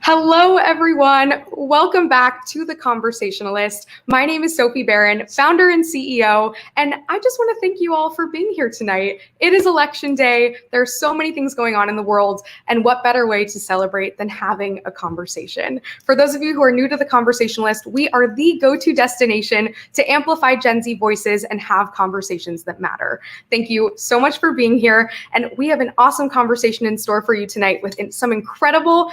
Hello, everyone. Welcome back to The Conversationalist. My name is Sophie Beren, founder and CEO, and I just want to thank you all for being here tonight. It is election day. There are so many things going on in the world, and what better way to celebrate than having a conversation? For those of you who are new to The Conversationalist, we are the go-to destination to amplify Gen Z voices and have conversations that matter. Thank you so much for being here, and we have an awesome conversation in store for you tonight with some incredible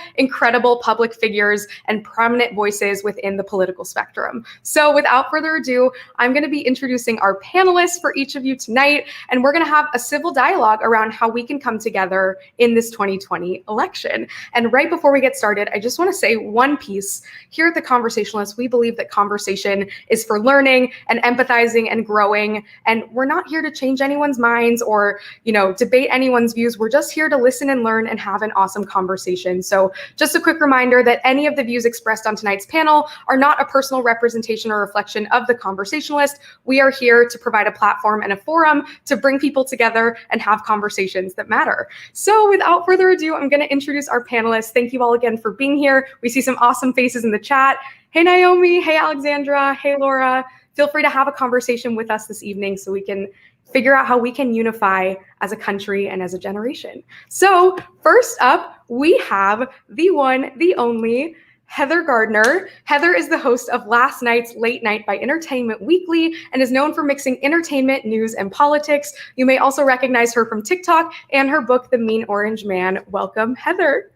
public figures and prominent voices within the political spectrum. So without further ado, I'm going to be introducing our panelists for each of you tonight, and we're going to have a civil dialogue around how we can come together in this 2020 election. And right before we get started, I just want to say one piece. Here at The Conversationalist, we believe that conversation is for learning and empathizing and growing, and we're not here to change anyone's minds or, debate anyone's views. We're just here to listen and learn and have an awesome conversation. So just a quick reminder that any of the views expressed on tonight's panel are not a personal representation or reflection of The Conversationalist. We are here to provide a platform and a forum to bring people together and have conversations that matter. So without further ado, I'm going to introduce our panelists. Thank you all again for being here. We see some awesome faces in the chat. Hey, Naomi. Hey, Alexandra. Hey, Laura. Feel free to have a conversation with us this evening so we can figure out how we can unify as a country and as a generation. So first up, we have the one, the only, Heather Gardner. Heather is the host of last night's Late Night by Entertainment Weekly and is known for mixing entertainment, news, and politics. You may also recognize her from TikTok and her book, The Mean Orange Man. Welcome, Heather.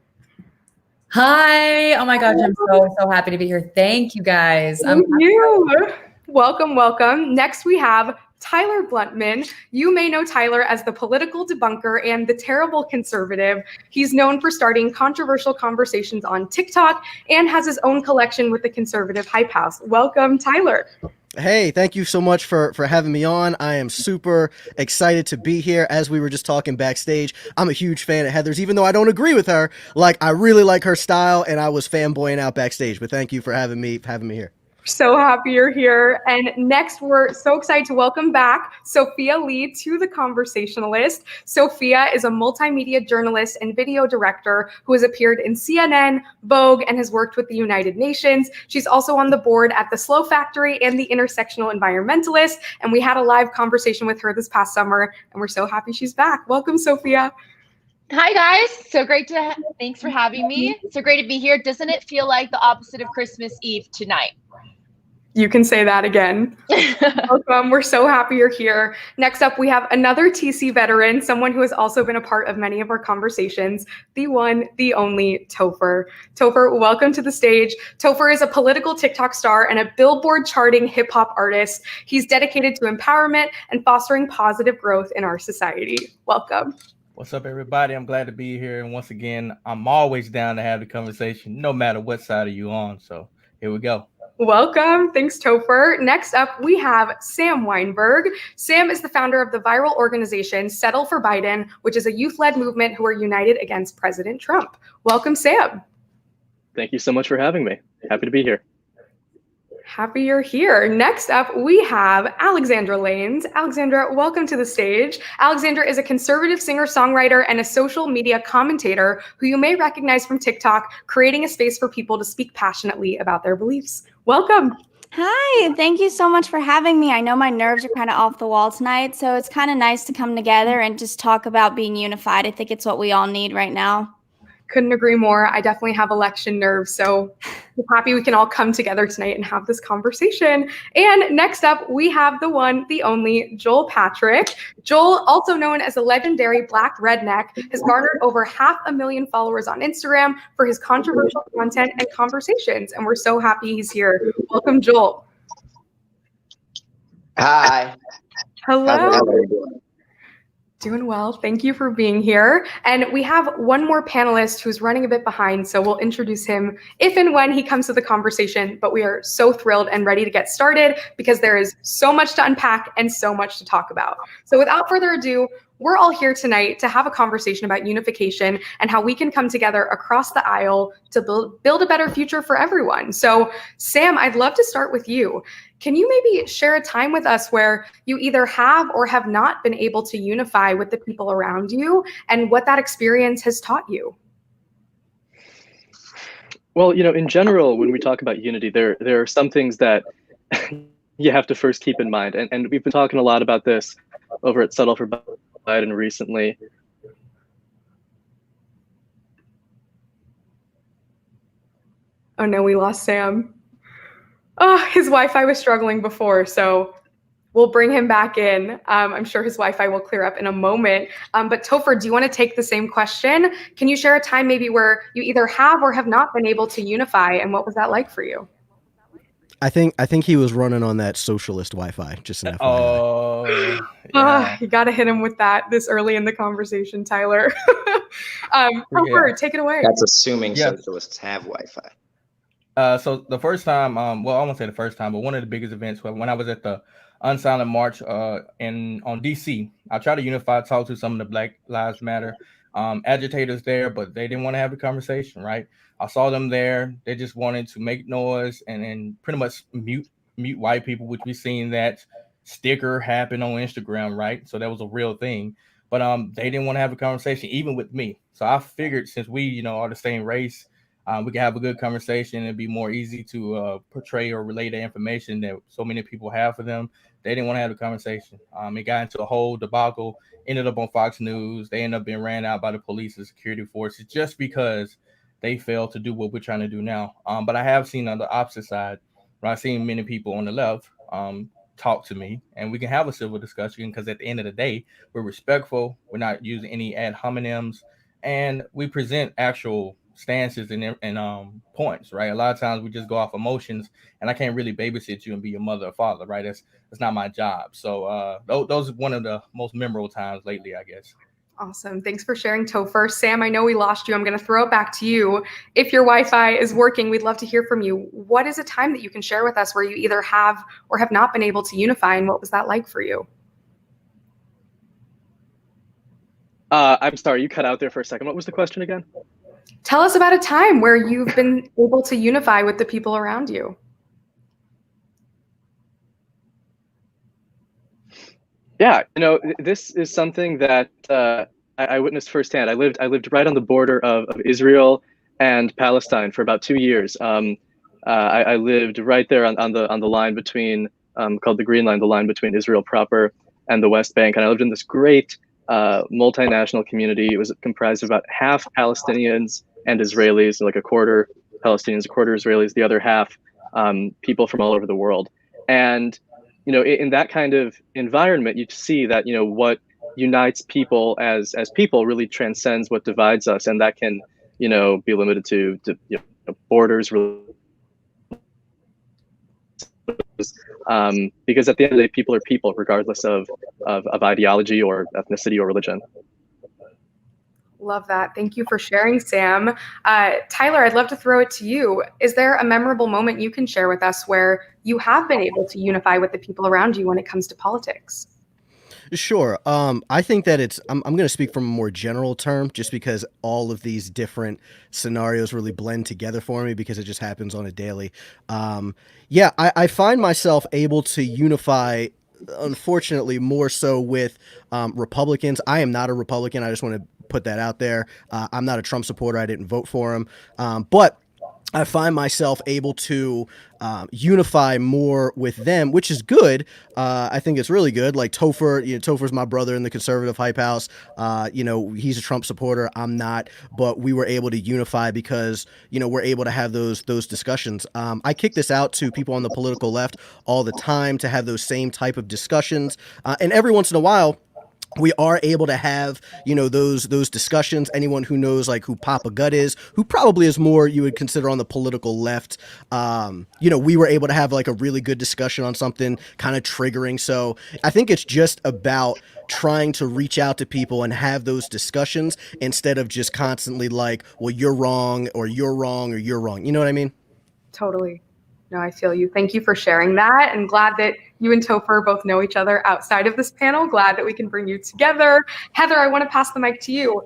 Hi. Oh my gosh, I'm so happy to be here. Thank you guys. Thank you. Welcome. Next we have Tyler Bluntman. You may know Tyler as the political debunker and the terrible conservative. He's known for starting controversial conversations on TikTok and has his own collection with the Conservative Hype House. Welcome, Tyler. Hey, thank you so much for having me on. I am super excited to be here. As we were just talking backstage, I'm a huge fan of Heather's, even though I don't agree with her. I really like her style, and I was fanboying out backstage. But thank you for having me here. So happy you're here. And next, we're so excited to welcome back Sophia Lee to The Conversationalist. Sophia is a multimedia journalist and video director who has appeared in CNN, Vogue, and has worked with the United Nations. She's also on the board at The Slow Factory and The Intersectional Environmentalist. And we had a live conversation with her this past summer, and we're so happy she's back. Welcome, Sophia. Hi guys, thanks for having me. So great to be here. Doesn't it feel like the opposite of Christmas Eve tonight? You can say that again. Welcome. We're so happy you're here. Next up, we have another TC veteran, someone who has also been a part of many of our conversations, the one, the only Topher. Topher, welcome to the stage. Topher is a political TikTok star and a Billboard charting hip hop artist. He's dedicated to empowerment and fostering positive growth in our society. Welcome. What's up, everybody? I'm glad to be here. And once again, I'm always down to have the conversation, no matter what side are you on. So here we go. Welcome. Thanks, Topher. Next up, we have Sam Weinberg. Sam is the founder of the viral organization Settle for Biden, which is a youth-led movement who are united against President Trump. Welcome, Sam. Thank you so much for having me. Happy to be here. Happy you're here. Next up, we have Alexandra Lains. Alexandra, welcome to the stage. Alexandra is a conservative singer-songwriter and a social media commentator who you may recognize from TikTok, creating a space for people to speak passionately about their beliefs. Welcome. Hi, thank you so much for having me. I know my nerves are kind of off the wall tonight, so it's kind of nice to come together and just talk about being unified. I think it's what we all need right now. Couldn't agree more. I definitely have election nerves, so I'm happy we can all come together tonight and have this conversation. And next up, we have the one, the only, Joel Patrick. Joel, also known as the legendary Black Redneck, has garnered over 500,000 followers on Instagram for his controversial content and conversations, and we're so happy he's here. Welcome, Joel. Hi. Hello. Doing well. Thank you for being here. And we have one more panelist who's running a bit behind, so we'll introduce him if and when he comes to the conversation. But we are so thrilled and ready to get started because there is so much to unpack and so much to talk about. So without further ado, we're all here tonight to have a conversation about unification and how we can come together across the aisle to build a better future for everyone. So Sam, I'd love to start with you. Can you maybe share a time with us where you either have or have not been able to unify with the people around you and what that experience has taught you? Well, in general, when we talk about unity, there are some things that you have to first keep in mind. And we've been talking a lot about this over at Settle for Biden recently. Oh no, we lost Sam. Oh, his Wi-Fi was struggling before, so we'll bring him back in. I'm sure his Wi-Fi will clear up in a moment. But Topher, do you want to take the same question? Can you share a time maybe where you either have or have not been able to unify, and what was that like for you? I think he was running on that socialist Wi-Fi. Just an FYI. Oh, yeah. You got to hit him with that this early in the conversation, Tyler. Topher, take it away. That's assuming Yeah. socialists have Wi-Fi. So the first time, well, I won't say the first time, but one of the biggest events when I was at the Unsilent March on DC, I tried to unify, talk to some of the Black Lives Matter agitators there, but they didn't want to have a conversation, right? I saw them there. They just wanted to make noise and pretty much mute white people, which we've seen that sticker happen on Instagram, right? So that was a real thing. But they didn't want to have a conversation, even with me. So I figured since we, are the same race, we can have a good conversation and be more easy to portray or relay the information that so many people have for them. They didn't want to have a conversation. It got into a whole debacle, ended up on Fox News. They ended up being ran out by the police and security forces just because they failed to do what we're trying to do now. But I have seen on the opposite side, where I've seen many people on the left talk to me, and we can have a civil discussion because at the end of the day, we're respectful. We're not using any ad hominems, and we present actual stances and points, right? A lot of times we just go off emotions, and I can't really babysit you and be your mother or father, right? That's not my job. So those are one of the most memorable times lately, I guess. Awesome. Thanks for sharing, Topher. Sam, I know we lost you. I'm going to throw it back to you. If your Wi-Fi is working, we'd love to hear from you. What is a time that you can share with us where you either have or have not been able to unify, and what was that like for you? I'm sorry, you cut out there for a second. What was the question again? Tell us about a time where you've been able to unify with the people around you. Yeah, this is something that I witnessed firsthand. I lived right on the border of Israel and Palestine for about 2 years. I lived right there on the line between called the Green Line, the line between Israel proper and the West Bank, and I lived in this great multinational community. It was comprised of about half Palestinians and Israelis, like a quarter Palestinians, a quarter Israelis, the other half people from all over the world. And in that kind of environment, you see that what unites people as people really transcends what divides us, and that can be limited to borders. Because at the end of the day, people are people, regardless of ideology or ethnicity or religion. Love that. Thank you for sharing, Sam. Tyler, I'd love to throw it to you. Is there a memorable moment you can share with us where you have been able to unify with the people around you when it comes to politics? Sure. I think that I'm going to speak from a more general term just because all of these different scenarios really blend together for me because it just happens on a daily. Yeah, I find myself able to unify, unfortunately, more so with Republicans. I am not a Republican. I just want to put that out there. I'm not a Trump supporter. I didn't vote for him. But I find myself able to unify more with them, which is good. I think it's really good. Like Topher, Topher's my brother in the conservative hype house. He's a Trump supporter. I'm not, but we were able to unify because, we're able to have those discussions. I kick this out to people on the political left all the time to have those same type of discussions. And every once in a while, we are able to have, those discussions. Anyone who knows like who Papa Gut is, who probably is more you would consider on the political left, we were able to have like a really good discussion on something kind of triggering. So I think it's just about trying to reach out to people and have those discussions instead of just constantly like, well, you're wrong or you're wrong or you're wrong. You know what I mean? Totally. No, I feel you. Thank you for sharing that. And glad that you and Topher both know each other outside of this panel. Glad that we can bring you together. Heather, I want to pass the mic to you.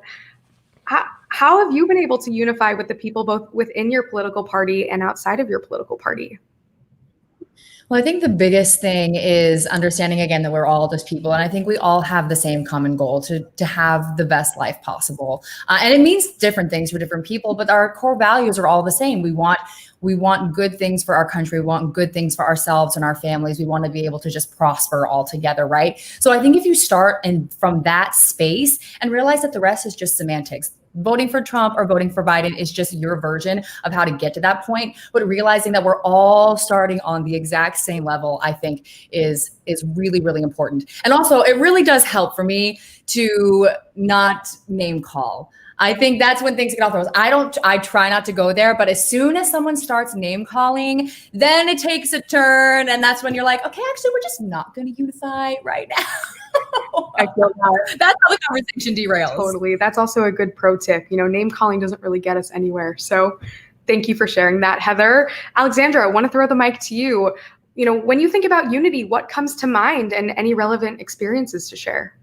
How have you been able to unify with the people both within your political party and outside of your political party? Well, I think the biggest thing is understanding again that we're all just people, and I think we all have the same common goal to have the best life possible. And it means different things for different people, but our core values are all the same. We want good things for our country. We want good things for ourselves and our families. We want to be able to just prosper all together, right? So I think if you start from that space and realize that the rest is just semantics. Voting for Trump or voting for Biden is just your version of how to get to that point. But realizing that we're all starting on the exact same level, I think is really, really important. And also, it really does help for me to not name call. I think that's when things get off the rails. I try not to go there, but as soon as someone starts name calling, then it takes a turn. And that's when you're like, okay, actually, we're just not going to unify right now. I feel that. That's how the conversation derails. Totally. That's also a good pro tip. Name calling doesn't really get us anywhere. So thank you for sharing that, Heather. Alexandra, I want to throw the mic to you. When you think about unity, what comes to mind and any relevant experiences to share?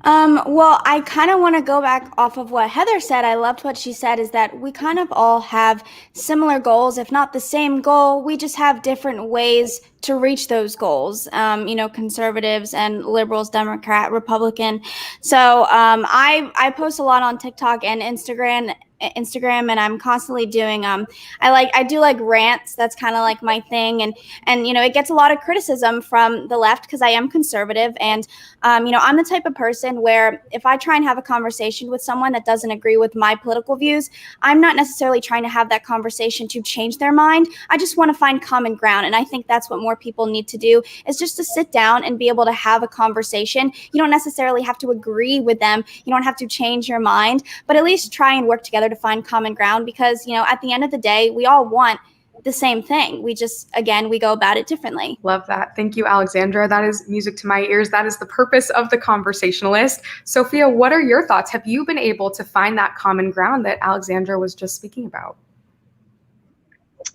Well, I kind of want to go back off of what Heather said. I loved what she said, is that we kind of all have similar goals, if not the same goal. We just have different ways to reach those goals, conservatives and liberals, Democrat, Republican. So I post a lot on TikTok and Instagram, and I'm constantly doing I do rants. That's kind of like my thing, and it gets a lot of criticism from the left because I am conservative, and I'm the type of person where if I try and have a conversation with someone that doesn't agree with my political views, I'm not necessarily trying to have that conversation to change their mind. I just want to find common ground, and I think that's what more people need to do, is just to sit down and be able to have a conversation. You don't necessarily have to agree with them. You don't have to change your mind, but at least try and work together to find common ground, because at the end of the day, we all want the same thing. We just, again, we go about it differently. Love that. Thank you, Alexandra. That is music to my ears. That is the purpose of the Conversationalist. Sophia, what are your thoughts? Have you been able to find that common ground that Alexandra was just speaking about?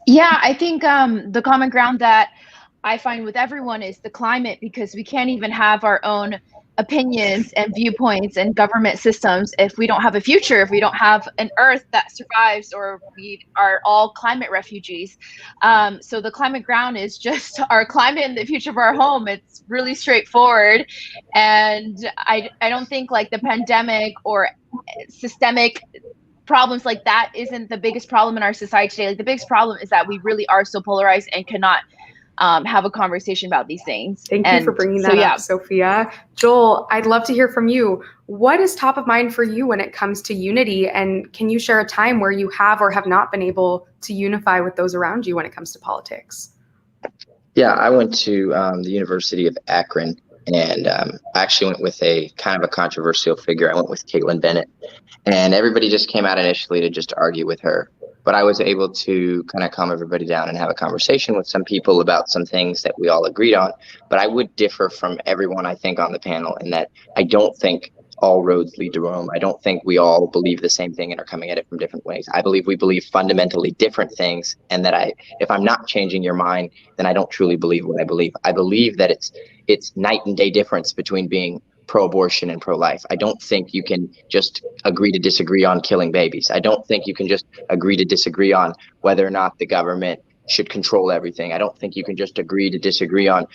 Yeah, I think the common ground that I find with everyone is the climate, because we can't even have our own opinions and viewpoints and government systems if we don't have a future, if we don't have an earth that survives, or we are all climate refugees. So the climate ground is just our climate and the future of our home. It's really straightforward. And I don't think the pandemic or systemic problems like that isn't the biggest problem in our society today. The biggest problem is that we really are so polarized and cannot have a conversation about these things. Thank you for bringing that up, Sophia. Joel, I'd love to hear from you. What is top of mind for you when it comes to unity? And can you share a time where you have or have not been able to unify with those around you when it comes to politics? Yeah, I went to the University of Akron, and I actually went with a kind of a controversial figure. I went with Caitlin Bennett, and everybody just came out initially to just argue with her. But I was able to kind of calm everybody down and have a conversation with some people about some things that we all agreed on. But I would differ from everyone, I think, on the panel, in that I don't think all roads lead to Rome. I don't think we all believe the same thing and are coming at it from different ways. I believe we believe fundamentally different things, and that if I'm not changing your mind, then I don't truly believe what I believe. I believe that it's night and day difference between being pro-abortion and pro-life. I don't think you can just agree to disagree on killing babies. I don't think you can just agree to disagree on whether or not the government should control everything. I don't think you can just agree to disagree on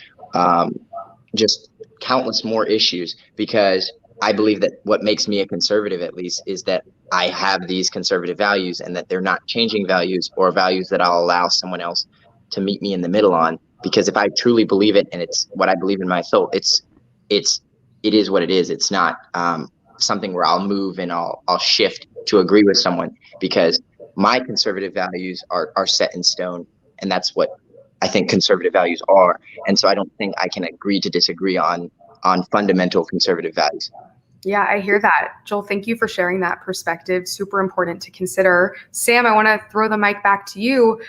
just countless more issues, because I believe that what makes me a conservative, at least, is that I have these conservative values, and that they're not changing values, or values that I'll allow someone else to meet me in the middle on. Because if I truly believe it, and it's what I believe in my soul, it is what it is. It's not something where I'll move and I'll shift to agree with someone, because my conservative values are set in stone, and that's what I think conservative values are. And so I don't think I can agree to disagree on fundamental conservative values. Yeah, I hear that. Joel, thank you for sharing that perspective. Super important to consider. Sam, I want to throw the mic back to you.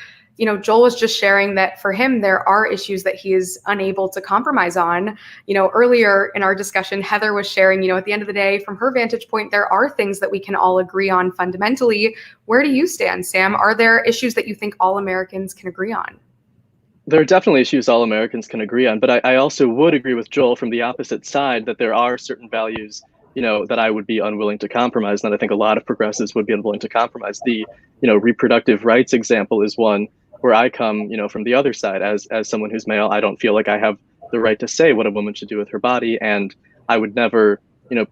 Joel was just sharing that for him, there are issues that he is unable to compromise on. Earlier in our discussion, Heather was sharing, at the end of the day, from her vantage point, there are things that we can all agree on fundamentally. Where do you stand, Sam? Are there issues that you think all Americans can agree on? There are definitely issues all Americans can agree on, but I also would agree with Joel from the opposite side that there are certain values, that I would be unwilling to compromise, and that I think a lot of progressives would be unwilling to compromise. The, reproductive rights example is one where I come, from the other side as someone who's male. I don't feel like I have the right to say what a woman should do with her body, and I would never,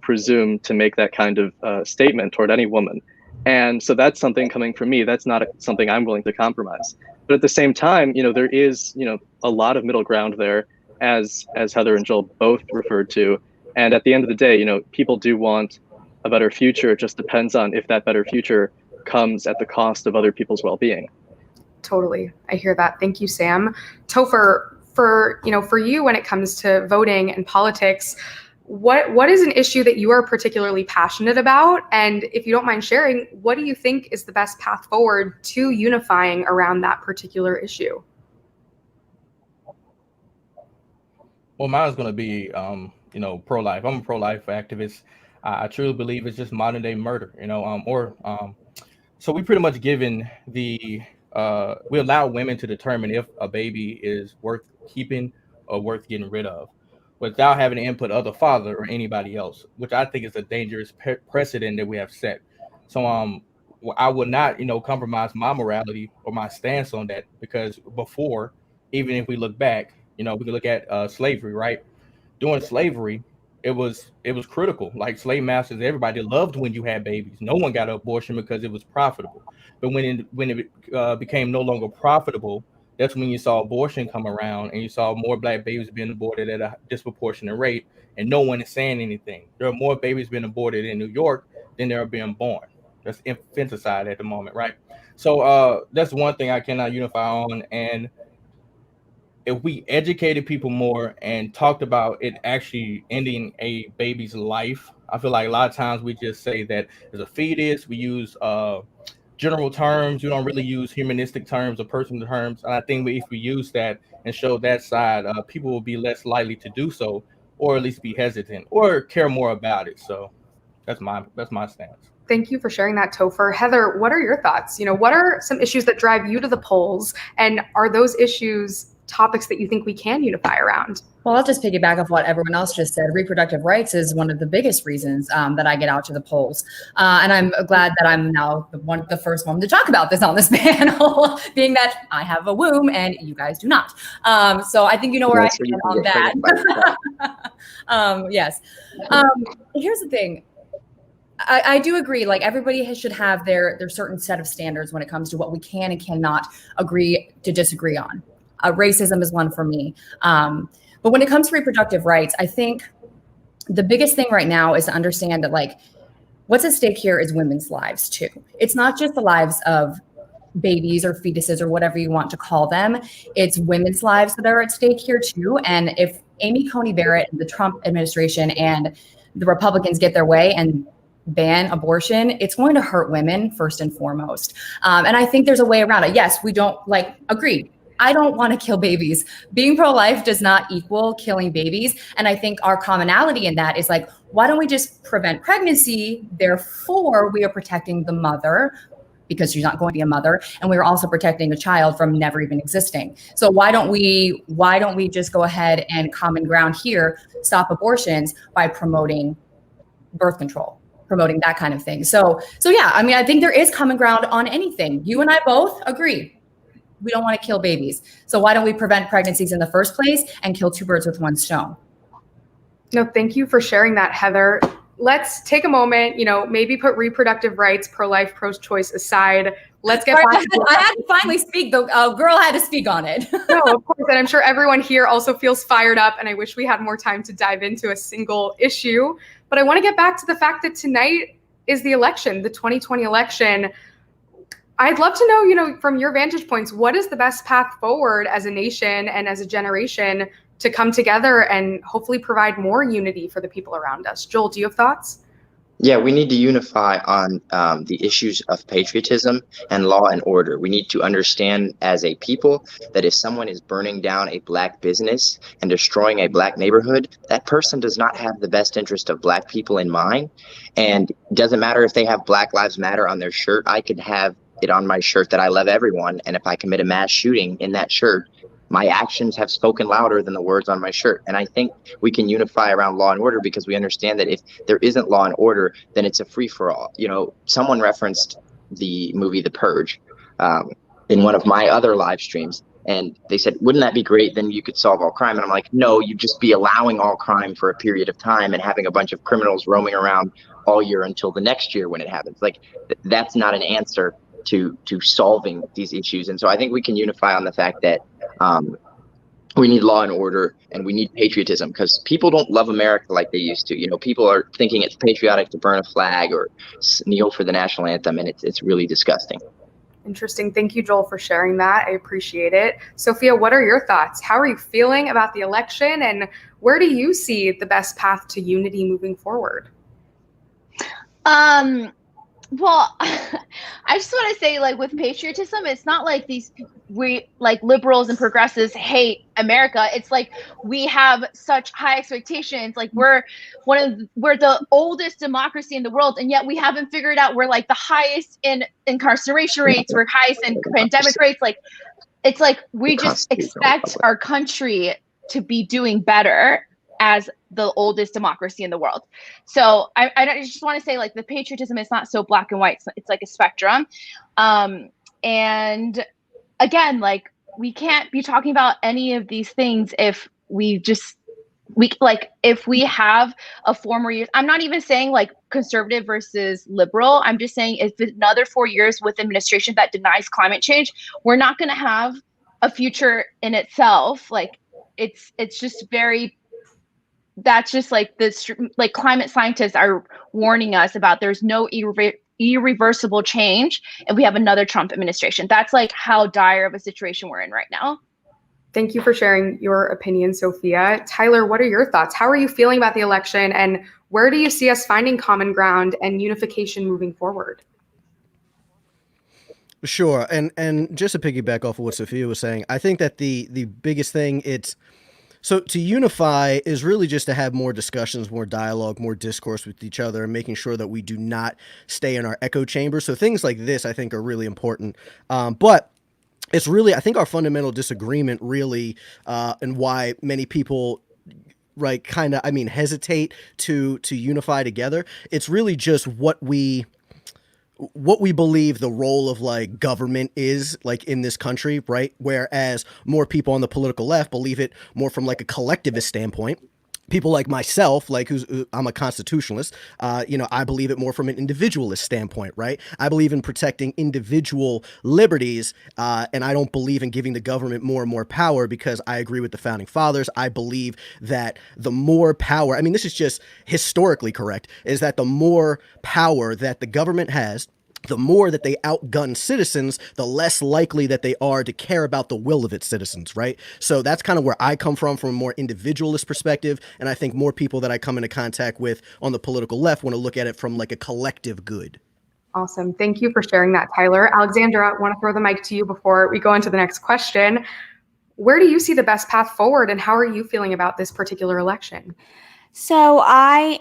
presume to make that kind of statement toward any woman. And so that's something coming from me. That's not something I'm willing to compromise. But at the same time, there is, a lot of middle ground there, as Heather and Joel both referred to. And at the end of the day, people do want a better future. It just depends on if that better future comes at the cost of other people's well-being. Totally. I hear that. Thank you, Sam. Topher, for you, when it comes to voting and politics, what is an issue that you are particularly passionate about? And if you don't mind sharing, what do you think is the best path forward to unifying around that particular issue? Well, mine's going to be, pro-life. I'm a pro-life activist. I truly believe it's just modern day murder, so we pretty much given we allow women to determine if a baby is worth keeping or worth getting rid of, without having the input of the father or anybody else, which I think is a dangerous precedent that we have set. So I would not, compromise my morality or my stance on that, because before, even if we look back, we can look at slavery, right? During slavery, it was critical. Like, slave masters, everybody loved when you had babies. No one got an abortion because it was profitable. But when it became no longer profitable, that's when you saw abortion come around, and you saw more Black babies being aborted at a disproportionate rate, and no one is saying anything. There are more babies being aborted in New York than there are being born. That's infanticide at the moment, right? So that's one thing I cannot unify on. And if we educated people more and talked about it actually ending a baby's life, I feel like a lot of times we just say that there's a fetus. We use general terms. We don't really use humanistic terms or personal terms. And I think if we use that and show that side, people will be less likely to do so, or at least be hesitant or care more about it. So that's my stance. Thank you for sharing that, Topher. Heather, what are your thoughts? What are some issues that drive you to the polls, and are those issues topics that you think we can unify around? Well, I'll just piggyback off what everyone else just said. Reproductive rights is one of the biggest reasons that I get out to the polls. And I'm glad that I'm now the first one to talk about this on this panel, being that I have a womb and you guys do not. So I think you know where I stand on that. Yes. Here's the thing. I do agree, like, everybody should have their certain set of standards when it comes to what we can and cannot agree to disagree on. Racism is one for me. But when it comes to reproductive rights, I think the biggest thing right now is to understand that, like, what's at stake here is women's lives too. It's not just the lives of babies or fetuses or whatever you want to call them. It's women's lives that are at stake here too. And if Amy Coney Barrett, the Trump administration, and the Republicans get their way and ban abortion, it's going to hurt women first and foremost. And I think there's a way around it. Yes, we don't agree. I don't want to kill babies. Being pro-life does not equal killing babies. And I think our commonality in that is, like, why don't we just prevent pregnancy? Therefore, we are protecting the mother, because she's not going to be a mother. And we're also protecting a child from never even existing. So why don't we just go ahead and common ground here, stop abortions by promoting birth control, promoting that kind of thing. So yeah, I mean, I think there is common ground on anything. You and I both agree. We don't want to kill babies. So why don't we prevent pregnancies in the first place and kill two birds with one stone? No, thank you for sharing that, Heather. Let's take a moment, maybe put reproductive rights, pro-life, pro-choice aside. Let's get back to I had to finally speak. The girl had to speak on it. No, of course. And I'm sure everyone here also feels fired up. And I wish we had more time to dive into a single issue. But I want to get back to the fact that tonight is the election, the 2020 election. I'd love to know, from your vantage points, what is the best path forward as a nation and as a generation to come together and hopefully provide more unity for the people around us? Joel, do you have thoughts? Yeah, we need to unify on the issues of patriotism and law and order. We need to understand as a people that if someone is burning down a Black business and destroying a Black neighborhood, that person does not have the best interest of Black people in mind. And it doesn't matter if they have Black Lives Matter on their shirt. I could have it on my shirt that I love everyone. And if I commit a mass shooting in that shirt, my actions have spoken louder than the words on my shirt. And I think we can unify around law and order, because we understand that if there isn't law and order, then it's a free for all. Someone referenced the movie The Purge. in one of my other live streams. And they said, wouldn't that be great? Then you could solve all crime. And I'm like, no, you'd just be allowing all crime for a period of time and having a bunch of criminals roaming around all year until the next year when it happens. Like, that's not an answer to solving these issues. And so I think we can unify on the fact that we need law and order, and we need patriotism, because people don't love America like they used to. You know, people are thinking it's patriotic to burn a flag or kneel for the national anthem, and it's really disgusting. Interesting. Thank you, Joel, for sharing that. I appreciate it. Sophia, what are your thoughts? How are you feeling about the election, and where do you see the best path to unity moving forward? Well, I just want to say, like, with patriotism, it's not like we like liberals and progressives hate America. It's like we have such high expectations. Like, we're the oldest democracy in the world, and yet we haven't figured out we're like the highest in incarceration rates, we're highest in pandemic rates. Like, it's like we just expect our country to be doing better as the oldest democracy in the world. So I just want to say, like, the patriotism is not so black and white. It's like a spectrum. And again, like, we can't be talking about any of these things if if we have a 4 more years. I'm not even saying like conservative versus liberal. I'm just saying if another 4 years with administration that denies climate change, we're not going to have a future in itself. Like, it's just very, that's just like this, like, climate scientists are warning us about there's no irreversible change if we have another Trump administration. That's like how dire of a situation we're in right now. Thank you for sharing your opinion, Sophia. Tyler, what are your thoughts? How are you feeling about the election, and where do you see us finding common ground and unification moving forward? Sure. And just to piggyback off of what Sophia was saying, I think that the biggest thing so to unify is really just to have more discussions, more dialogue, more discourse with each other, and making sure that we do not stay in our echo chamber. So things like this, I think, are really important. But it's really, I think, our fundamental disagreement really, and why many people hesitate to unify together. It's really just what we believe the role of like government is like in this country, right? Whereas more people on the political left believe it more from like a collectivist standpoint. People like myself, like I'm a constitutionalist, I believe it more from an individualist standpoint, right? I believe in protecting individual liberties, and I don't believe in giving the government more and more power, because I agree with the founding fathers. I believe that the more power, this is just historically correct, is that the more power that the government has, the more that they outgun citizens, the less likely that they are to care about the will of its citizens, right? So that's kind of where I come from a more individualist perspective, and I think more people that I come into contact with on the political left want to look at it from like a collective good. Awesome. Thank you for sharing that, Tyler. Alexandra, I want to throw the mic to you before we go into the next question. Where do you see the best path forward, and how are you feeling about this particular election? So I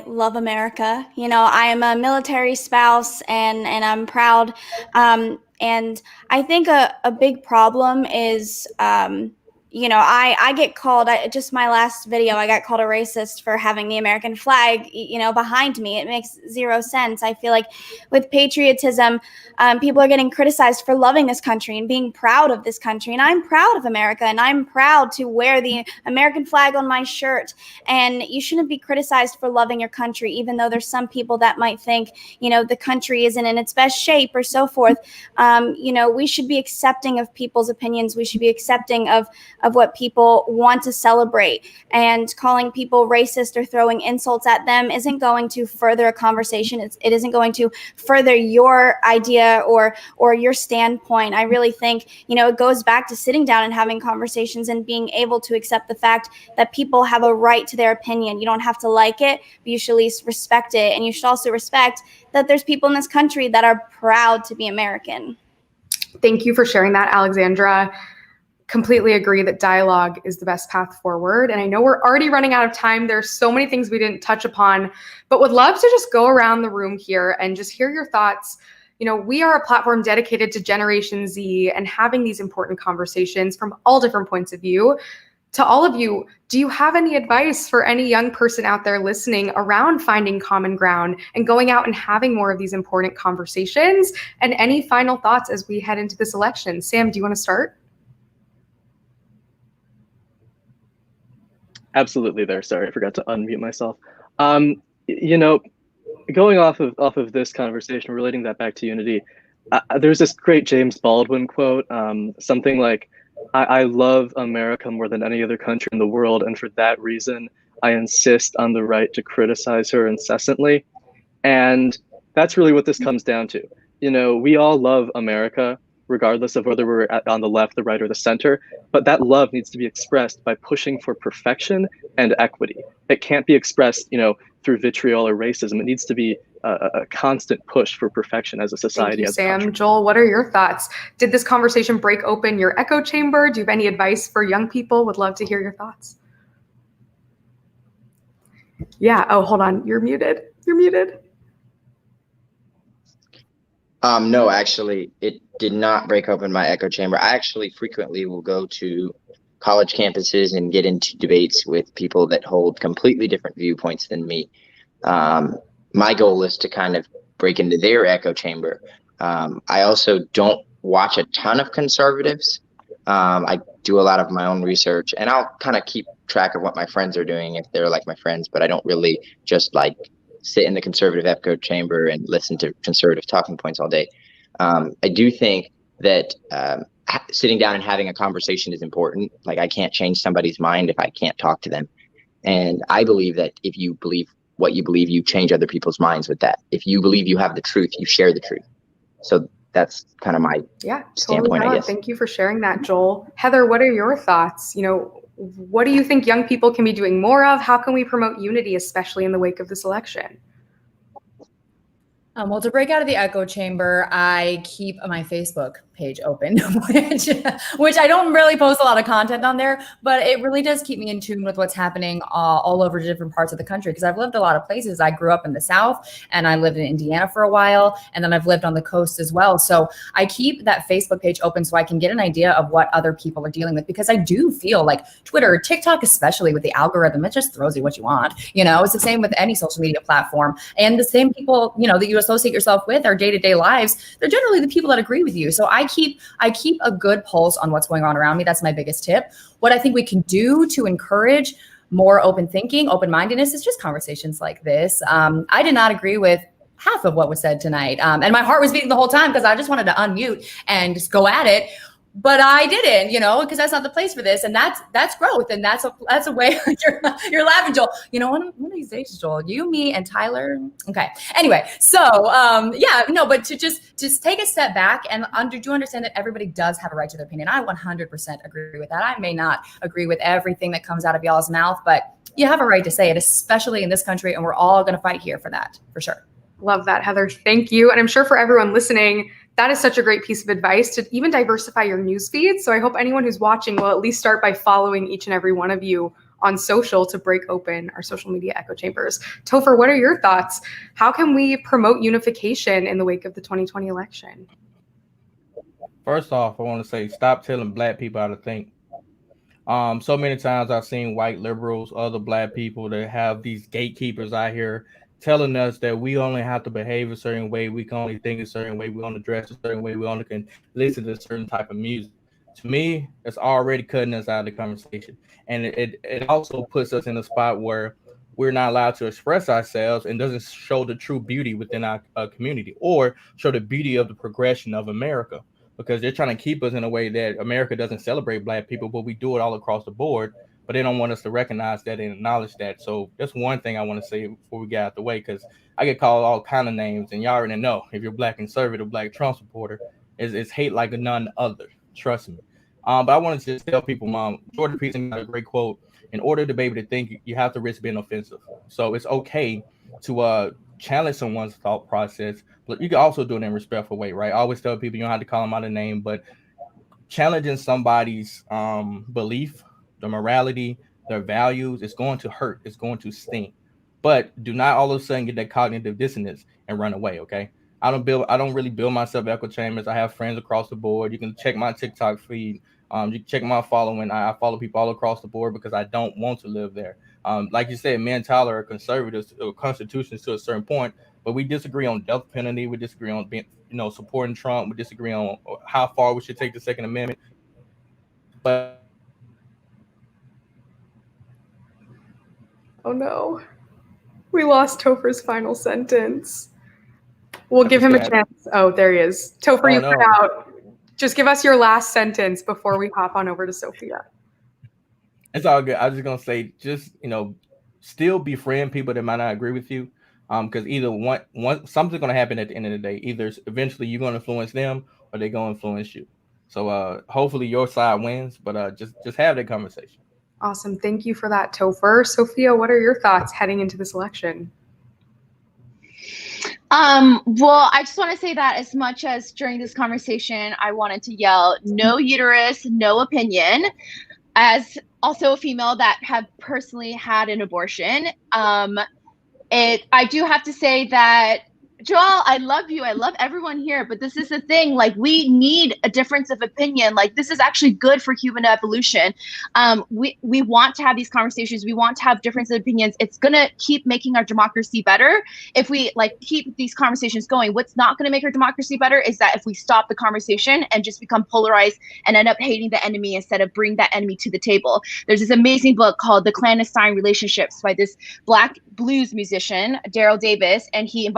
love America. I am a military spouse, and I'm proud. And I think a big problem is, I get called, just my last video, I got called a racist for having the American flag, behind me. It makes zero sense. I feel like with patriotism, people are getting criticized for loving this country and being proud of this country. And I'm proud of America, and I'm proud to wear the American flag on my shirt. And you shouldn't be criticized for loving your country, even though there's some people that might think, the country isn't in its best shape or so forth. We should be accepting of people's opinions. We should be accepting of what people want to celebrate, and calling people racist or throwing insults at them isn't going to further a conversation. It isn't going to further your idea or your standpoint. I really think, it goes back to sitting down and having conversations and being able to accept the fact that people have a right to their opinion. You don't have to like it, but you should at least respect it. And you should also respect that there's people in this country that are proud to be American. Thank you for sharing that, Alexandra. Completely agree that dialogue is the best path forward. And I know we're already running out of time. There's so many things we didn't touch upon, but would love to just go around the room here and just hear your thoughts. We are a platform dedicated to Generation Z and having these important conversations from all different points of view. To all of you, do you have any advice for any young person out there listening around finding common ground and going out and having more of these important conversations? And any final thoughts as we head into this election? Sam, do you want to start? Absolutely there. Sorry, I forgot to unmute myself. You know, going off of this conversation, relating that back to unity, there's this great James Baldwin quote, something like, I love America more than any other country in the world, and for that reason, I insist on the right to criticize her incessantly. And that's really what this comes down to. You know, we all love America, regardless of whether we're on the left, the right, or the center. But that love needs to be expressed by pushing for perfection and equity. It can't be expressed, you know, through vitriol or racism. It needs to be a constant push for perfection as a society. Thank you, Sam. Joel, what are your thoughts? Did this conversation break open your echo chamber? Do you have any advice for young people? Would love to hear your thoughts. Yeah. Oh, hold on. You're muted. You're muted. No, actually, it did not break open my echo chamber. I actually frequently will go to college campuses and get into debates with people that hold completely different viewpoints than me. My goal is to kind of break into their echo chamber. I also don't watch a ton of conservatives. I do a lot of my own research, and I'll kind of keep track of what my friends are doing if they're like my friends, but I don't really just like sit in the conservative echo chamber and listen to conservative talking points all day. I do think that sitting down and having a conversation is important. Like, I can't change somebody's mind if I can't talk to them. And I believe that if you believe what you believe, you change other people's minds with that. If you believe you have the truth, you share the truth. So that's kind of my standpoint, I guess. Thank you for sharing that, Joel. Heather, what are your thoughts? You know, what do you think young people can be doing more of? How can we promote unity, especially in the wake of this election? Well, to break out of the echo chamber, I keep my Facebook page open, which I don't really post a lot of content on there, but it really does keep me in tune with what's happening all over different parts of the country, because I've lived a lot of places. I grew up in the South, and I lived in Indiana for a while, and then I've lived on the coast as well. So I keep that Facebook page open so I can get an idea of what other people are dealing with, because I do feel like Twitter, TikTok, especially with the algorithm, it just throws you what you want. You know, it's the same with any social media platform, and the same people, you know, that you associate yourself with, our day-to-day lives, they're generally the people that agree with you. So I keep a good pulse on what's going on around me. That's my biggest tip. What I think we can do to encourage more open thinking, open-mindedness, is just conversations like this. I did not agree with half of what was said tonight. And my heart was beating the whole time because I just wanted to unmute and just go at it. But I didn't, you know, because that's not the place for this, and that's growth, and that's a way. You're laughing, Joel. You know, one of these days, Joel, you, me, and Tyler. Okay. Anyway, so but to just take a step back and do understand that everybody does have a right to their opinion. I 100% agree with that. I may not agree with everything that comes out of y'all's mouth, but you have a right to say it, especially in this country, and we're all going to fight here for that, for sure. Love that, Heather. Thank you. And I'm sure for everyone listening, that is such a great piece of advice to even diversify your news feed. So I hope anyone who's watching will at least start by following each and every one of you on social to break open our social media echo chambers. Topher, what are your thoughts? How can we promote unification in the wake of the 2020 election? First off, I want to say, stop telling Black people how to think. So many times I've seen white liberals, other Black people that have these gatekeepers out here telling us that we only have to behave a certain way, we can only think a certain way, we only dress a certain way, we only can listen to a certain type of music. To me, it's already cutting us out of the conversation. And it also puts us in a spot where we're not allowed to express ourselves and doesn't show the true beauty within our community, or show the beauty of the progression of America, because they're trying to keep us in a way that America doesn't celebrate Black people, but we do it all across the board. But they don't want us to recognize that and acknowledge that. So that's one thing I want to say before we get out the way, because I get called all kind of names, and y'all already know, if you're Black conservative, Black Trump supporter, it's hate like none other. Trust me. But I want to just tell people, Jordan Peterson got a great quote: in order to be able to think, you have to risk being offensive. So it's okay to challenge someone's thought process, but you can also do it in a respectful way, right? I always tell people you don't have to call them out of name, but challenging somebody's belief, their morality, their values, it's going to hurt. It's going to sting. But do not all of a sudden get that cognitive dissonance and run away, okay? I don't really build myself echo chambers. I have friends across the board. You can check my TikTok feed. You can check my following. I follow people all across the board because I don't want to live there. Like you said, me and Tyler are conservatives, constitutions to a certain point, but we disagree on death penalty. We disagree on being, supporting Trump. We disagree on how far we should take the Second Amendment. But oh no, we lost Topher's final sentence. We'll give him a chance. Oh, there he is. Topher, you cut out. Just give us your last sentence before we hop on over to Sophia. It's all good. I was just gonna say, just still befriend people that might not agree with you, because either one something's gonna happen at the end of the day. Either eventually you're gonna influence them, or they're gonna influence you. So hopefully your side wins, but just have that conversation. Awesome. Thank you for that, Topher. Sophia, what are your thoughts heading into this election? Well, I just want to say that as much as during this conversation, I wanted to yell, no uterus, no opinion. As also a female that have personally had an abortion, I do have to say that, Joel, I love you. I love everyone here, but this is the thing. Like, we need a difference of opinion. Like, this is actually good for human evolution. We want to have these conversations. We want to have difference of opinions. It's gonna keep making our democracy better if we keep these conversations going. What's not gonna make our democracy better is that if we stop the conversation and just become polarized and end up hating the enemy instead of bring that enemy to the table. There's this amazing book called The Clandestine Relationships by this Black blues musician, Daryl Davis, and he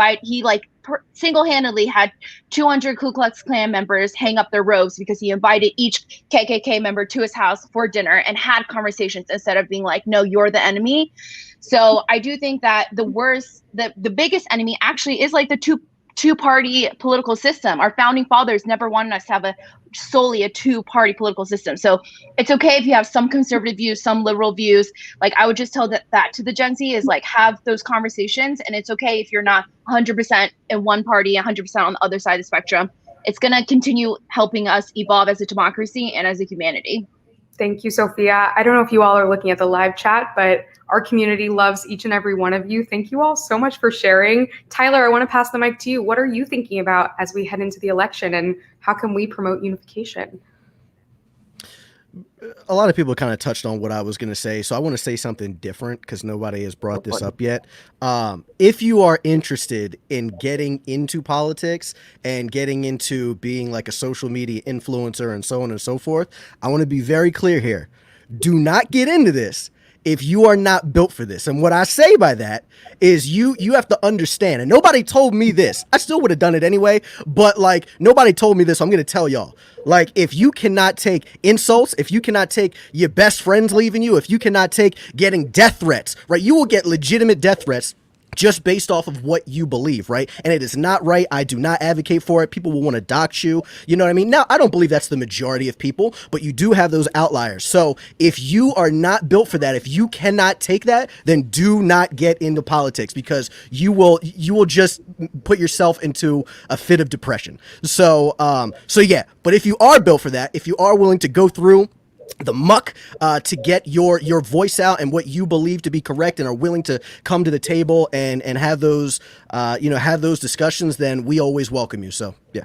single-handedly had 200 Ku Klux Klan members hang up their robes because he invited each KKK member to his house for dinner and had conversations instead of being like, no, you're the enemy. So I do think that the biggest enemy actually is like the two-party political system. Our founding fathers never wanted us to have solely a two-party political system. So it's okay if you have some conservative views, some liberal views. Like, I would just tell that to the Gen Z is have those conversations. And it's okay if you're not 100% in one party, 100% on the other side of the spectrum. It's going to continue helping us evolve as a democracy and as a humanity. Thank you, Sophia. I don't know if you all are looking at the live chat, but our community loves each and every one of you. Thank you all so much for sharing. Tyler, I want to pass the mic to you. What are you thinking about as we head into the election, and how can we promote unification? A lot of people kind of touched on what I was going to say, so I want to say something different because nobody has brought this up yet. If you are interested in getting into politics and getting into being like a social media influencer and so on and so forth, I want to be very clear here. Do not get into this if you are not built for this. And what I say by that is you have to understand, and nobody told me this. I still would have done it anyway, but nobody told me this. So I'm going to tell y'all. If you cannot take insults, if you cannot take your best friends leaving you, if you cannot take getting death threats, right? You will get legitimate death threats just based off of what you believe, right? And it is not right. I do not advocate for it. People will want to dox you. You know what I mean? Now, I don't believe that's the majority of people, but you do have those outliers. So if you are not built for that, if you cannot take that, then do not get into politics, because you will just put yourself into a fit of depression. So yeah, but if you are built for that, if you are willing to go through the muck to get your voice out and what you believe to be correct, and are willing to come to the table and have those have those discussions, then we always welcome you. So yeah.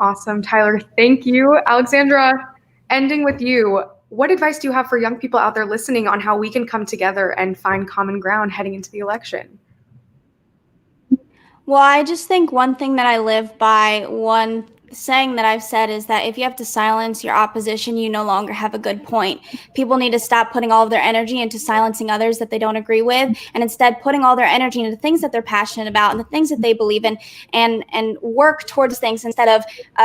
Awesome, Tyler. Thank you. Alexandra, ending with you, what advice do you have for young people out there listening on how we can come together and find common ground heading into the election? Well, I just think one thing that I live by, one saying that I've said, is that if you have to silence your opposition, you no longer have a good point. People need to stop putting all of their energy into silencing others that they don't agree with, and instead putting all their energy into the things that they're passionate about and the things that they believe in, and work towards things instead of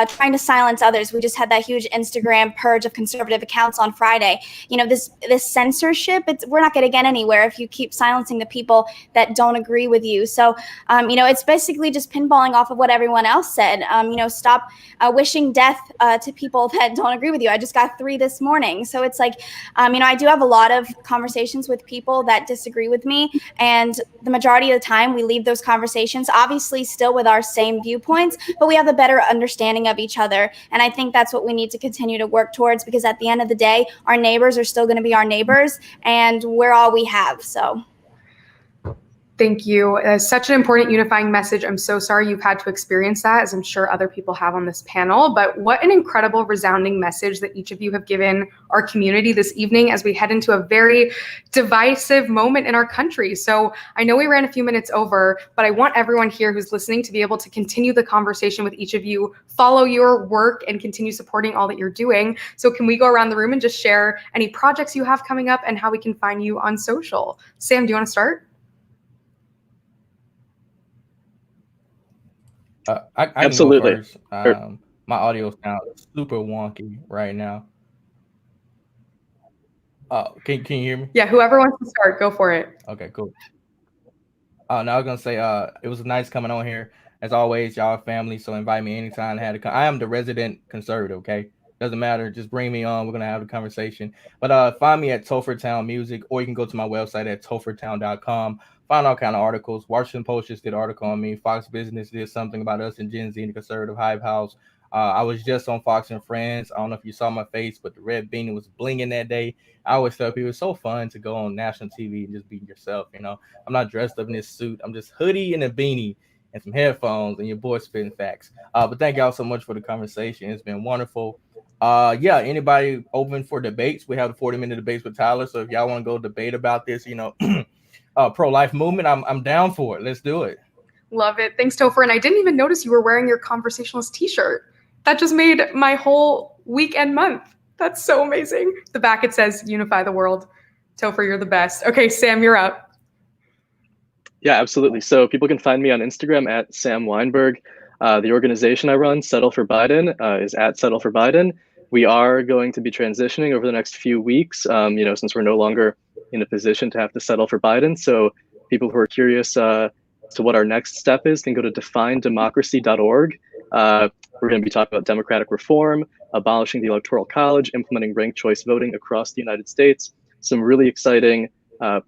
trying to silence others. We just had that huge Instagram purge of conservative accounts on Friday. This censorship, we're not going to get anywhere if you keep silencing the people that don't agree with you. So, it's basically just pinballing off of what everyone else said. Stop wishing death to people that don't agree with you. I just got 3 this morning. So it's I do have a lot of conversations with people that disagree with me. And the majority of the time we leave those conversations, obviously still with our same viewpoints, but we have a better understanding of each other. And I think that's what we need to continue to work towards, because at the end of the day, our neighbors are still going to be our neighbors, and we're all we have. So Thank you. Such an important unifying message. I'm so sorry you've had to experience that, as I'm sure other people have on this panel. But what an incredible, resounding message that each of you have given our community this evening as we head into a very divisive moment in our country. So I know we ran a few minutes over, but I want everyone here who's listening to be able to continue the conversation with each of you, follow your work, and continue supporting all that you're doing. So can we go around the room and just share any projects you have coming up and how we can find you on social? Sam, do you want to start? I can Absolutely. go first. My audio sounds super wonky right now. Can you hear me? Yeah, whoever wants to start, go for it. Okay, cool. Now I was gonna say, it was nice coming on here. As always, y'all family, so invite me anytime. I am the resident conservative, okay? Doesn't matter, just bring me on. We're gonna have a conversation. But find me at Topher Town Music, or you can go to my website at tophertown.com. Find all kind of articles. Washington Post just did an article on me. Fox Business did something about us and Gen Z in the conservative hive house. I was just on Fox and Friends. I don't know if you saw my face, but the red beanie was blinging that day. I always tell people it's so fun to go on national TV and just be yourself. You know, I'm not dressed up in this suit. I'm just hoodie and a beanie and some headphones, and your boy spitting facts. But thank y'all so much for the conversation. It's been wonderful. Anybody open for debates? We have the 40-minute debates with Tyler. So if y'all want to go debate about this, pro-life movement, I'm down for it. Let's do it. Love it. Thanks, Topher. And I didn't even notice you were wearing your Conversationalist t-shirt. That just made my whole week and month. That's so amazing. The back, it says, unify the world. Topher, you're the best. Okay, Sam, you're up. Yeah, absolutely. So people can find me on Instagram at Sam Weinberg. The organization I run, Settle for Biden, is at Settle for Biden. We are going to be transitioning over the next few weeks, since we're no longer in a position to have to settle for Biden. So people who are curious to what our next step is can go to definedemocracy.org. We're going to be talking about democratic reform, abolishing the Electoral College, implementing ranked choice voting across the United States. Some really exciting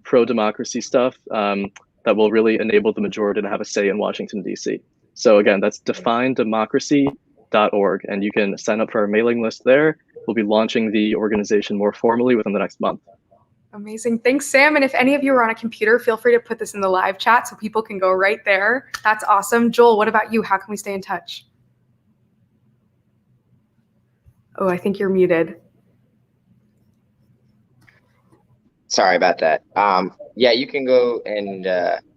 pro-democracy stuff that will really enable the majority to have a say in Washington, D.C. So again, that's definedemocracy.org, and you can sign up for our mailing list there. We'll be launching the organization more formally within the next month. Amazing. Thanks, Sam. And if any of you are on a computer, feel free to put this in the live chat so people can go right there. That's awesome. Joel, what about you? How can we stay in touch? Oh, I think you're muted. Sorry about that. You can go and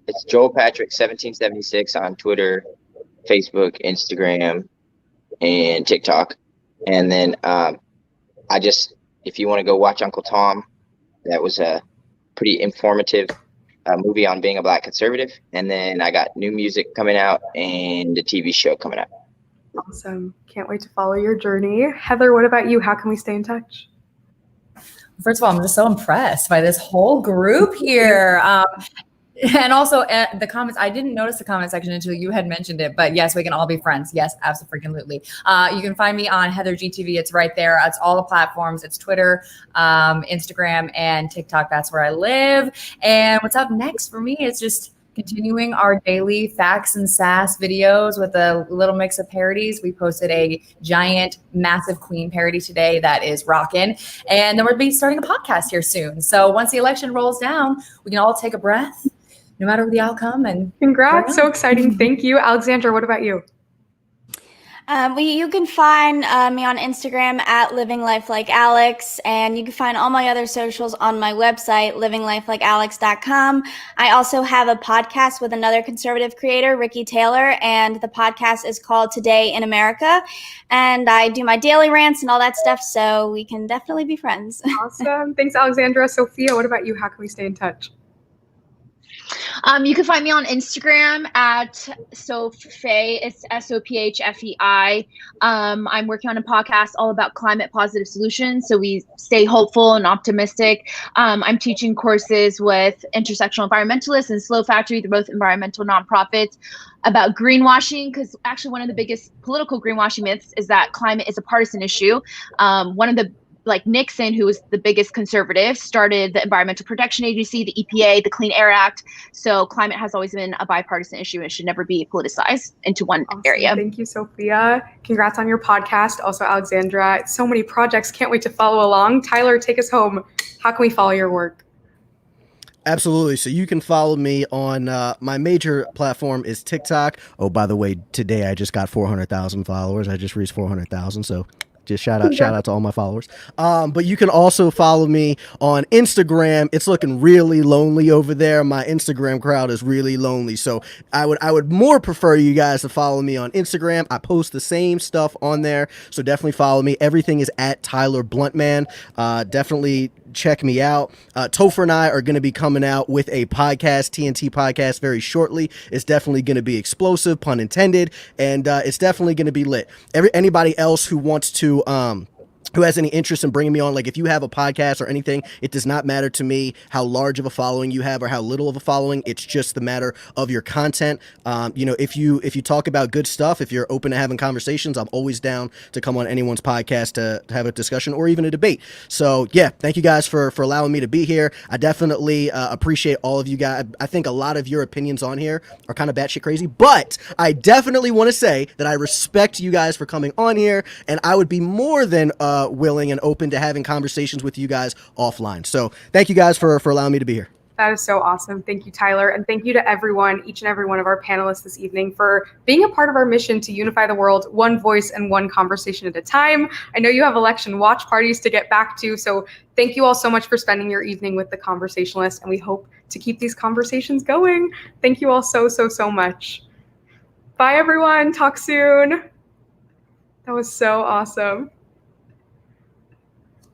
it's Joel Patrick 1776 on Twitter, Facebook, Instagram, and TikTok. And then if you want to go watch Uncle Tom, that was a pretty informative movie on being a Black conservative. And then I got new music coming out and a TV show coming out. Awesome. Can't wait to follow your journey. Heather, what about you? How can we stay in touch? First of all, I'm just so impressed by this whole group here. And also the comments, I didn't notice the comment section until you had mentioned it, but yes, we can all be friends. Yes, absolutely. You can find me on Heather GTV. It's right there. It's all the platforms. It's Twitter, Instagram, and TikTok. That's where I live. And what's up next for me is just continuing our daily facts and sass videos with a little mix of parodies. We posted a giant, massive Queen parody today that is rocking. And then we'll be starting a podcast here soon. So once the election rolls down, we can all take a breath, no matter the outcome. And congrats. So exciting. Thank you. Alexandra, what about you? You can find me on Instagram at Living Life Like Alex, and you can find all my other socials on my website, livinglifelikealex.com. I also have a podcast with another conservative creator, Ricky Taylor, and the podcast is called Today in America. And I do my daily rants and all that stuff, so we can definitely be friends. Awesome. Thanks, Alexandra. Sophia, what about you? How can we stay in touch? You can find me on Instagram at Sophie. It's SOPHFEI. I'm working on a podcast all about climate positive solutions, so we stay hopeful and optimistic. I'm teaching courses with Intersectional Environmentalists and Slow Factory. They're both environmental nonprofits, about greenwashing, because actually one of the biggest political greenwashing myths is that climate is a partisan issue. One of the Nixon, who was the biggest conservative, started the Environmental Protection Agency, the EPA, the Clean Air Act. So climate has always been a bipartisan issue and should never be politicized into one area. Thank you, Sophia. Congrats on your podcast. Also, Alexandra, so many projects. Can't wait to follow along. Tyler, take us home. How can we follow your work? Absolutely. So you can follow me on my major platform is TikTok. Oh, by the way, today I just got 400,000 followers. I just reached 400,000. So just shout out to all my followers. But you can also follow me on Instagram. It's looking really lonely over there. My Instagram crowd is really lonely. So I would more prefer you guys to follow me on Instagram. I post the same stuff on there. So definitely follow me. Everything is at Tyler Bluntman. Definitely check me out. Topher and I are going to be coming out with a podcast, TNT podcast, very shortly. It's definitely going to be explosive, pun intended, and it's definitely going to be lit. Anybody else who wants to who has any interest in bringing me on, like if you have a podcast or anything, it does not matter to me how large of a following you have or how little of a following. It's just the matter of your content. If you talk about good stuff, if you're open to having conversations, I'm always down to come on anyone's podcast to have a discussion or even a debate. So yeah, thank you guys for allowing me to be here. I definitely appreciate all of you guys. I think a lot of your opinions on here are kind of batshit crazy, but I definitely want to say that I respect you guys for coming on here, and I would be more than willing and open to having conversations with you guys offline. So thank you guys for allowing me to be here. That is so awesome. Thank you, Tyler. And thank you to everyone, each and every one of our panelists this evening for being a part of our mission to unify the world, one voice and one conversation at a time. I know you have election watch parties to get back to, so thank you all so much for spending your evening with the Conversationalist, and we hope to keep these conversations going. Thank you all so much. Bye, everyone. Talk soon. That was so awesome.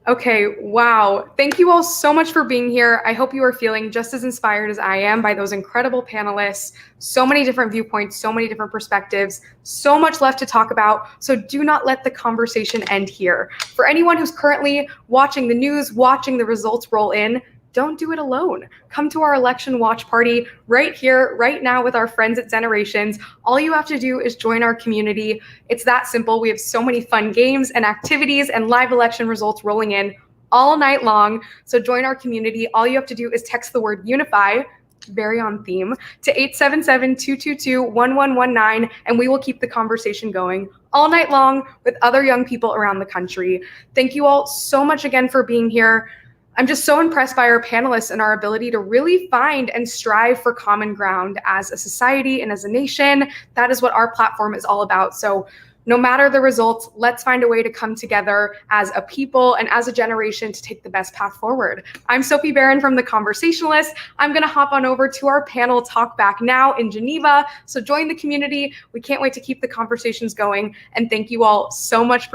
Okay, wow. Thank you all so much for being here. I hope you are feeling just as inspired as I am by those incredible panelists. So many different viewpoints, so many different perspectives, so much left to talk about. So do not let the conversation end here. For anyone who's currently watching the news, watching the results roll in, don't do it alone. Come to our election watch party right here, right now with our friends at Generations. All you have to do is join our community. It's that simple. We have so many fun games and activities and live election results rolling in all night long. So join our community. All you have to do is text the word Unify, very on theme, to 877-222-1119, and we will keep the conversation going all night long with other young people around the country. Thank you all so much again for being here. I'm just so impressed by our panelists and our ability to really find and strive for common ground as a society and as a nation. That is what our platform is all about. So no matter the results, let's find a way to come together as a people and as a generation to take the best path forward. I'm Sophie Beren from The Conversationalist. I'm going to hop on over to our panel talk back now in Geneva. So join the community. We can't wait to keep the conversations going. And thank you all so much for